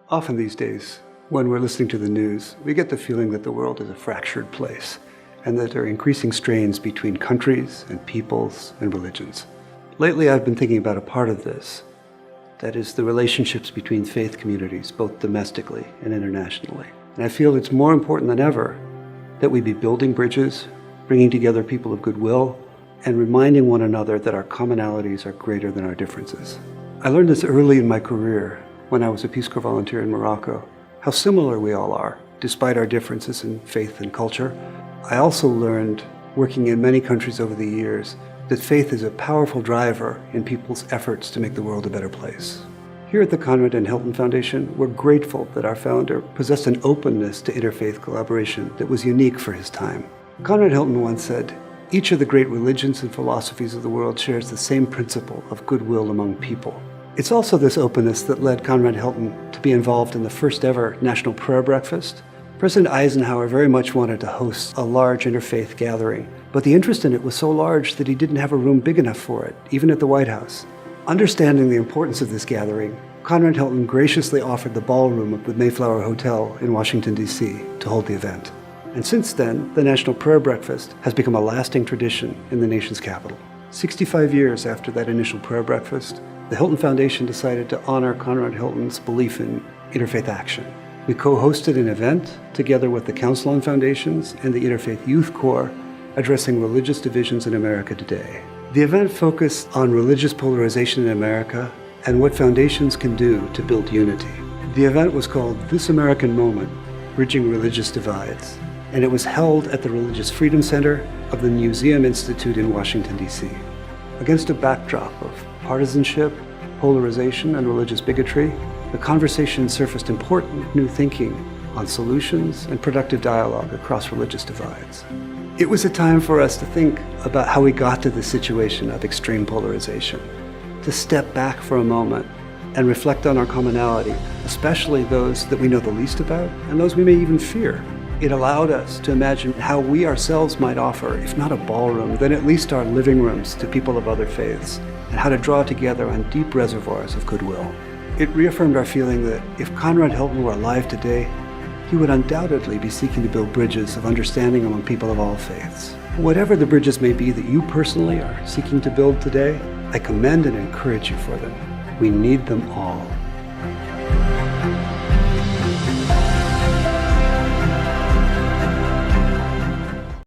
Often these days, when we're listening to the news, we get the feeling that the world is a fractured place and that there are increasing strains between countries and peoples and religions. Lately, I've been thinking about a part of this, that is the relationships between faith communities, both domestically and internationally. And I feel it's more important than ever that we be building bridges, bringing together people of goodwill, and reminding one another that our commonalities are greater than our differences. I learned this early in my career when I was a Peace Corps volunteer in Morocco, how similar we all are, despite our differences in faith and culture. I also learned, working in many countries over the years, that faith is a powerful driver in people's efforts to make the world a better place. Here at the Conrad N. Hilton Foundation, we're grateful that our founder possessed an openness to interfaith collaboration that was unique for his time. Conrad Hilton once said, "Each of the great religions and philosophies of the world shares the same principle of goodwill among people." It's also this openness that led Conrad Hilton to be involved in the first ever National Prayer Breakfast. President Eisenhower very much wanted to host a large interfaith gathering, but the interest in it was so large that he didn't have a room big enough for it, even at the White House. Understanding the importance of this gathering, Conrad Hilton graciously offered the ballroom of the Mayflower Hotel in Washington, D.C. to hold the event. And since then, the National Prayer Breakfast has become a lasting tradition in the nation's capital. 65 years after that initial prayer breakfast, the Hilton Foundation decided to honor Conrad Hilton's belief in interfaith action. We co-hosted an event together with the Council on Foundations and the Interfaith Youth Corps addressing religious divisions in America today. The event focused on religious polarization in America and what foundations can do to build unity. The event was called This American Moment, Bridging Religious Divides, and it was held at the Religious Freedom Center of the Museum Institute in Washington, D.C. Against a backdrop of partisanship, polarization, and religious bigotry, the conversation surfaced important new thinking on solutions and productive dialogue across religious divides. It was a time for us to think about how we got to this situation of extreme polarization, to step back for a moment and reflect on our commonality, especially those that we know the least about and those we may even fear. It allowed us to imagine how we ourselves might offer, if not a ballroom, then at least our living rooms to people of other faiths, and how to draw together on deep reservoirs of goodwill. It reaffirmed our feeling that if Conrad Hilton were alive today, he would undoubtedly be seeking to build bridges of understanding among people of all faiths. Whatever the bridges may be that you personally are seeking to build today, I commend and encourage you for them. We need them all.